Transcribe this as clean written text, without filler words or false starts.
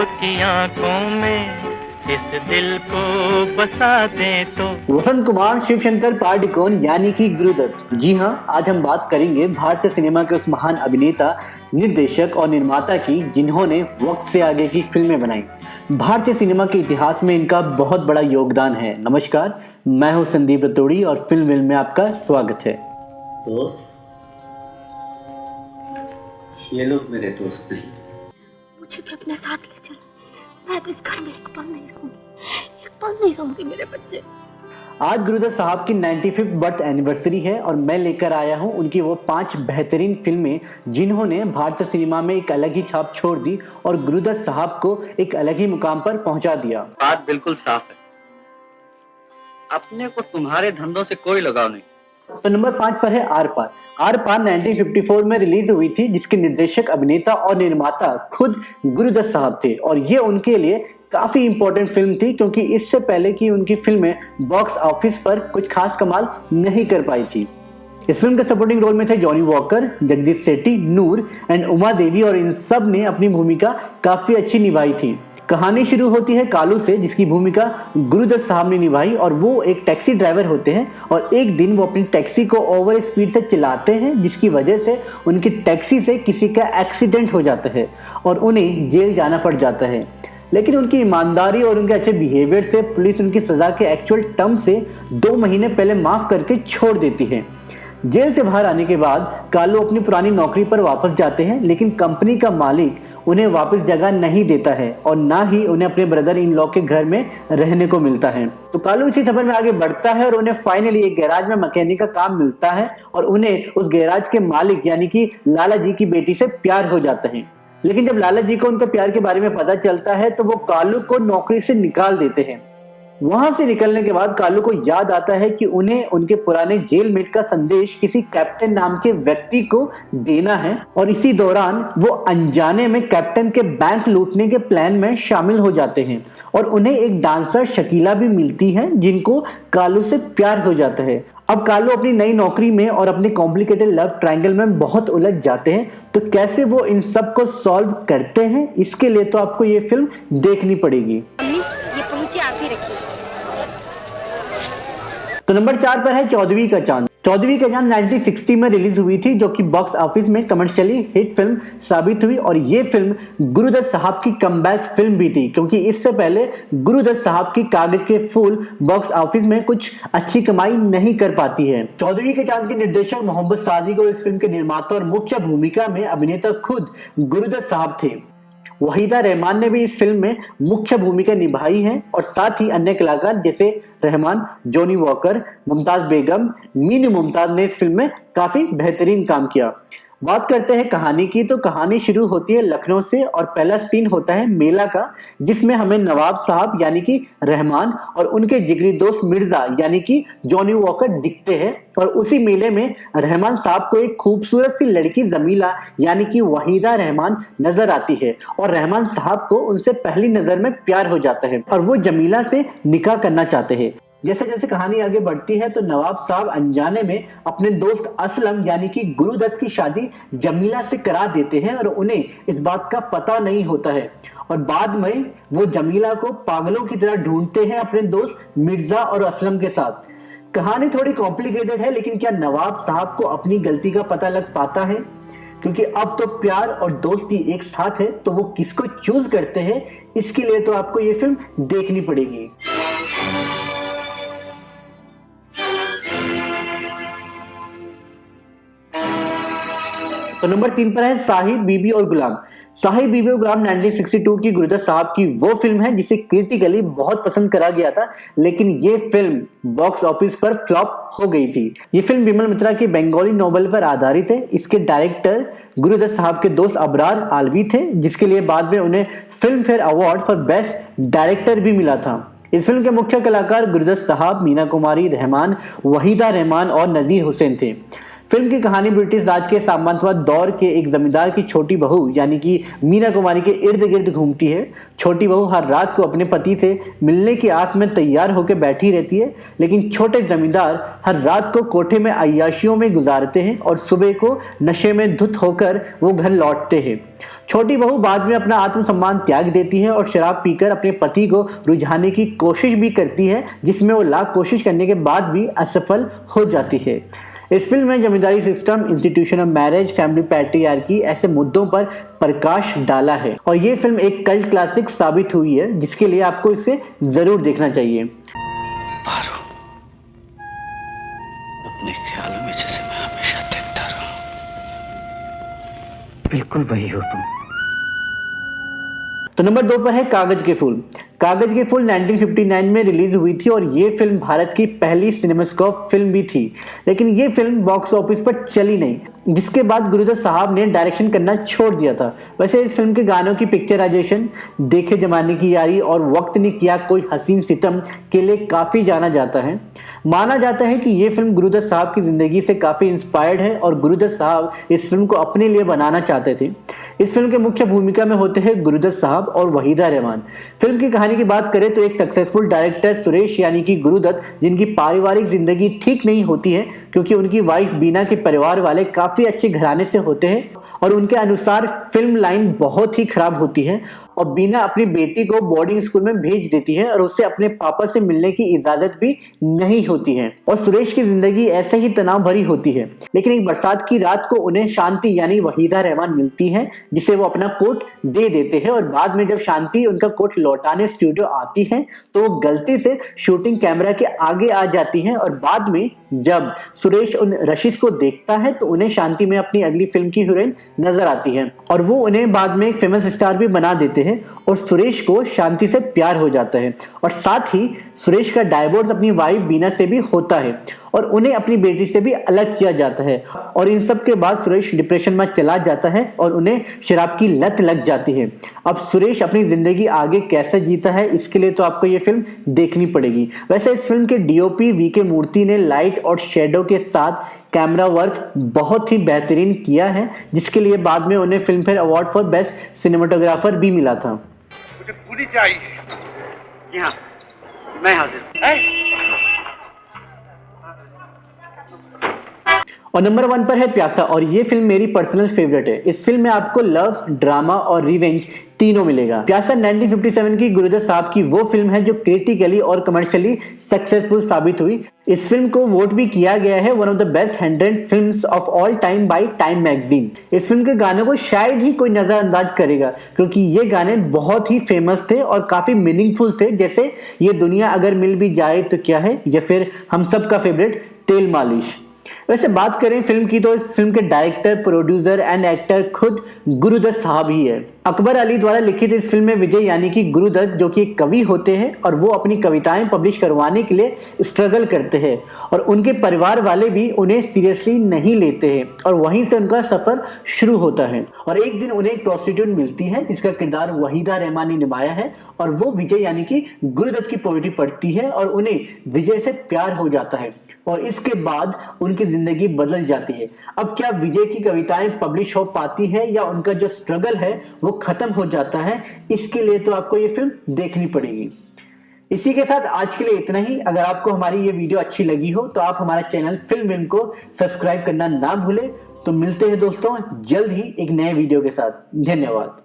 आपकी आंखों में इस दिल को बसा दें तो। वसंत कुमार शिवशंकर पार्डिकोन यानी कि गुरुदत्त। जी हाँ, आज हम बात करेंगे भारतीय सिनेमा के उस महान अभिनेता, निर्देशक और निर्माता की जिन्होंने वक्त से आगे की फिल्में बनाई। भारतीय सिनेमा के इतिहास में इनका बहुत बड़ा योगदान है। नमस्कार, मैं हूँ संदीप रतोड़ी और फिल्म विल में आपका स्वागत है। दोस्त, ये लोग मेरे दोस्त नहीं। मुझे भी अपने साथ ले चल। मैं तो इस घर में एक पल नहीं रहूंगी मेरे बच्चे। आज गुरुदत्त साहब की 95वीं बर्थ एनिवर्सरी है और मैं लेकर आया हूं उनकी वो 5 बेहतरीन फिल्में जिन्होंने भारतीय सिनेमा में एक अलग ही छाप छोड़ दी और गुरुदत्त साहब को एक अलग ही मुकाम पर पहुंचा दिया। बात बिल्कुल साफ है, अपने को तुम्हारे धंधों से कोई लगाव नहीं। तो नंबर 5 पर है आर पार। आर पार 1954 में रिलीज हुई थी, जिसके निर्देशक, अभिनेता और निर्माता खुद गुरुदत्त साहब थे और ये उनके लिए काफी इंपॉर्टेंट फिल्म थी क्योंकि इससे पहले की उनकी फिल्में बॉक्स ऑफिस पर कुछ खास कमाल नहीं कर पाई थी। इस फिल्म के सपोर्टिंग रोल में थे जॉनी वॉकर, जगदीश सेठी, नूर एंड उमा देवी और इन सब ने अपनी भूमिका काफी अच्छी निभाई थी। कहानी शुरू होती है कालू से, जिसकी भूमिका गुरुदत्त साहब ने निभाई और वो एक टैक्सी ड्राइवर होते हैं और एक दिन वो अपनी टैक्सी को ओवर स्पीड से चलाते हैं, जिसकी वजह से उनकी टैक्सी से किसी का एक्सीडेंट हो जाता है और उन्हें जेल जाना पड़ जाता है। लेकिन उनकी ईमानदारी और उनके अच्छे बिहेवियर से पुलिस उनकी सजा के एक्चुअल टर्म से 2 महीने पहले माफ करके छोड़ देती है। जेल से बाहर आने के बाद कालू अपनी पुरानी नौकरी पर वापस जाते हैं, लेकिन कंपनी का मालिक उन्हें वापस जगह नहीं देता है और ना ही उन्हें अपने ब्रदर इन लॉ के घर में रहने को मिलता है। तो कालू इसी सफर में आगे बढ़ता है और उन्हें फाइनली एक गैराज में मैकेनिक का काम मिलता है और उन्हें उस गैराज के मालिक यानी कि लाला जी की बेटी से प्यार हो जाता है। लेकिन जब लाला जी को उनके प्यार के बारे में पता चलता है तो वो कालू को नौकरी से निकाल देते हैं। वहां से निकलने के बाद कालू को याद आता है कि उन्हें उनके पुराने जेलमेट का संदेश किसी कैप्टन नाम के व्यक्ति को देना है और इसी दौरान वो अनजाने में कैप्टन के बैंक लूटने के प्लान में शामिल हो जाते हैं और उन्हें एक डांसर शकीला भी मिलती है जिनको कालू से प्यार हो जाता है। अब कालू अपनी नई नौकरी में और अपने कॉम्प्लिकेटेड लव ट्रायंगल में बहुत उलझ जाते हैं, तो कैसे वो इन सब को सॉल्व करते हैं, इसके लिए तो आपको ये फिल्म देखनी पड़ेगी। ये पहुंचे आप ही रखिए। तो नंबर 4 पर है चौदहवीं का चांद। चौदहवीं का चांद 1960 में रिलीज हुई थी, जो कि बॉक्स ऑफिस में कमर्शियली हिट फिल्म साबित हुई और ये फिल्म गुरुदत्त साहब की कमबैक फिल्म भी थी क्योंकि इससे पहले गुरुदत्त साहब की कागज के फूल बॉक्स ऑफिस में कुछ अच्छी कमाई नहीं कर पाती है। चौदहवीं के चांद के निर्देशक मोहम्मद सादिक और इस फिल्म के निर्माता और मुख्य भूमिका में अभिनेता खुद गुरुदत्त साहब थे। वहीदा रहमान ने भी इस फिल्म में मुख्य भूमिका निभाई है और साथ ही अन्य कलाकार जैसे रहमान, जॉनी वॉकर, मुमताज बेगम, मीनू मुमताज ने इस फिल्म में काफी बेहतरीन काम किया। बात करते हैं कहानी की, तो कहानी शुरू होती है लखनऊ से और पहला सीन होता है मेला का, जिसमें हमें नवाब साहब यानी कि रहमान और उनके जिगरी दोस्त मिर्जा यानी कि जॉनी वॉकर दिखते हैं और उसी मेले में रहमान साहब को एक खूबसूरत सी लड़की जमीला यानी कि वहीदा रहमान नजर आती है और रहमान साहब को उनसे पहली नजर में प्यार हो जाता है और वो जमीला से निकाह करना चाहते हैं। जैसे जैसे कहानी आगे बढ़ती है तो नवाब साहब अनजाने में अपने दोस्त असलम यानी कि गुरुदत्त की शादी जमीला से करा देते हैं और उन्हें इस बात का पता नहीं होता है और बाद में वो जमीला को पागलों की तरह ढूंढते हैं अपने दोस्त मिर्जा और असलम के साथ। कहानी थोड़ी कॉम्प्लिकेटेड है, लेकिन क्या नवाब साहब को अपनी गलती का पता लग पाता है? क्योंकि अब तो प्यार और दोस्ती एक साथ है, तो वो किसको चूज करते हैं, इसके लिए तो आपको ये फिल्म देखनी पड़ेगी। तो नंबर 3 पर है साहिब, बीबी और गुलाम। साहिब, बीबी और गुलाम 1962 की गुरुदत्त साहब की वो फिल्म है जिसे क्रिटिकली बहुत पसंद करा गया था, लेकिन ये फिल्म बॉक्स ऑफिस पर फ्लॉप हो गई थी। ये फिल्म विमल मित्रा की बंगाली नोवेल पर आधारित है। इसके डायरेक्टर गुरुदत्त साहब के दोस्त अबरार आलवी थे, जिसके लिए बाद में उन्हें film fair award for best director भी मिला था। इस फिल्म के मुख्य कलाकार गुरुदत्त साहब, मीना कुमारी, रहमान, वहीदा रहमान और नजीर हुसैन थे। फिल्म की कहानी ब्रिटिश राज के सामंतवाद दौर के एक जमींदार की छोटी बहू यानी कि मीना कुमारी के इर्द गिर्द घूमती है। छोटी बहू हर रात को अपने पति से मिलने की आस में तैयार होकर बैठी रहती है, लेकिन छोटे जमींदार हर रात को कोठे में अय्याशियों में गुजारते हैं और सुबह को नशे में धुत होकर वो घर लौटते हैं। छोटी बहू बाद में अपना आत्मसम्मान त्याग देती है और शराब पीकर अपने पति को रुझाने की कोशिश भी करती है, जिसमें वो लाख कोशिश करने के बाद भी असफल हो जाती है। इस फिल्म में zamindari system, institution of marriage, family patriarchy ऐसे मुद्दों पर प्रकाश डाला है और ये फिल्म एक कल्ट क्लासिक साबित हुई है, जिसके लिए आपको इसे जरूर देखना चाहिए। पारो, अपने ख्यालों में जैसे मैं हमेशा देखता रहा, बिल्कुल वही हो तुम। तो नंबर 2 पर है कागज के फूल। कागज के फूल 1959 में रिलीज हुई थी और ये फिल्म भारत की पहली सिनेमास्कोप फिल्म भी थी, लेकिन ये फिल्म बॉक्स ऑफिस पर चली नहीं, जिसके बाद गुरुदत्त साहब ने डायरेक्शन करना छोड़ दिया था। वैसे इस फिल्म के गानों की पिक्चराइजेशन देखे जमाने की यारी और वक्त ने किया कोई हसीन सितम के लिए काफी जाना जाता है। माना जाता है कि ये फिल्म गुरुदत्त साहब की जिंदगी से काफी इंस्पायर्ड है और गुरुदत्त साहब इस फिल्म को अपने लिए बनाना चाहते थे। इस फिल्म के मुख्य भूमिका में होते हैं गुरुदत्त साहब और वहीदा रहमान। फिल्म की कहानी की बात करें तो एक सक्सेसफुल डायरेक्टर सुरेश यानी कि गुरुदत्त, जिनकी पारिवारिक जिंदगी ठीक नहीं होती है क्योंकि उनकी वाइफ बीना के परिवार वाले काफी अच्छे घराने से होते हैं और उनके अनुसार फिल्म लाइन बहुत ही खराब होती है और बीना अपनी बेटी को बोर्डिंग स्कूल में भेज देती है और उससे अपने पापा से मिलने की इजाजत भी नहीं होती है और सुरेश की जिंदगी ऐसे ही तनाव भरी होती है। लेकिन एक बरसात की रात को उन्हें शांति यानी वहीदा रहमान मिलती है, जिसे वो अपना कोट दे देते हैं और बाद में जब शांति उनका कोट लौटाने स्टूडियो आती है तो वो गलती से शूटिंग कैमरा के आगे आ जाती है और बाद में जब सुरेश उन रशीद को देखता है तो उन्हें शांति में अपनी अगली फिल्म की हीरोइन नजर आती है और वो उन्हें बाद में एक फेमस स्टार भी बना देते हैं और सुरेश को शांति से प्यार हो जाता है और साथ ही सुरेश का डाइवोर्स अपनी वाइफ बीना से भी होता है और उन्हें अपनी बेटी से भी अलग किया जाता है और इन सब के बाद सुरेश डिप्रेशन में चला जाता है और उन्हें शराब की लत लग जाती है। अब सुरेश अपनी जिंदगी आगे कैसे जीता है, इसके लिए तो आपको ये फिल्म देखनी पड़ेगी। वैसे इस फिल्म के डीओपी वीके मूर्ति ने लाइट और शेडो के साथ कैमरा वर्क बहुत ही बेहतरीन किया है, जिसके लिए बाद में उन्हें film fair award for best cinematographer भी मिला था। मुझे पूरी चाहिए। जी हाँ, मैं हाजिर। और नंबर 1 पर है प्यासा और ये फिल्म मेरी पर्सनल फेवरेट है। इस फिल्म में आपको लव, ड्रामा और रिवेंज तीनों मिलेगा। प्यासा 1957 की गुरुदत्त साहब की वो फिल्म है जो क्रिटिकली और कमर्शियली सक्सेसफुल साबित हुई। इस फिल्म को वोट भी किया गया है one of the best 100 films of all time by time magazine. इस फिल्म के गानों को शायद ही कोई नजरअंदाज करेगा क्योंकि ये गाने बहुत ही फेमस थे और काफी मीनिंगफुल थे, जैसे ये दुनिया अगर मिल भी जाए तो क्या है, या फिर हम सब का फेवरेट तेल मालिश। वैसे बात करें फिल्म की तो इस फिल्म के डायरेक्टर, प्रोड्यूसर एंड एक्टर खुद गुरुदत्त साहब ही है। अकबर अली द्वारा लिखित इस फिल्म में विजय यानी कि गुरुदत्त, जो कि एक कवि होते हैं और वो अपनी कविताएं पब्लिश करवाने के लिए स्ट्रगल करते हैं और उनके परिवार वाले भी उन्हें सीरियसली नहीं लेते हैं और वहीं से उनका सफर शुरू होता है। और एक दिन उन्हें एक प्रोस्टिट्यूट मिलती है जिसका किरदार वहीदा रहमान ने निभाया है और वो विजय यानी कि गुरुदत्त की पोएट्री पढ़ती है और उन्हें विजय से प्यार हो जाता है और इसके बाद उनकी जिंदगी बदल जाती है। अब क्या विजय की कविताएं पब्लिश हो पाती है या उनका जो स्ट्रगल है वो खत्म हो जाता है, इसके लिए तो आपको ये फिल्म देखनी पड़ेगी। इसी के साथ आज के लिए इतना ही। अगर आपको हमारी ये वीडियो अच्छी लगी हो तो आप हमारा चैनल फिल्म विम को सब्सक्राइब करना ना भूलें। तो मिलते हैं दोस्तों जल्द ही एक नए वीडियो के साथ। धन्यवाद।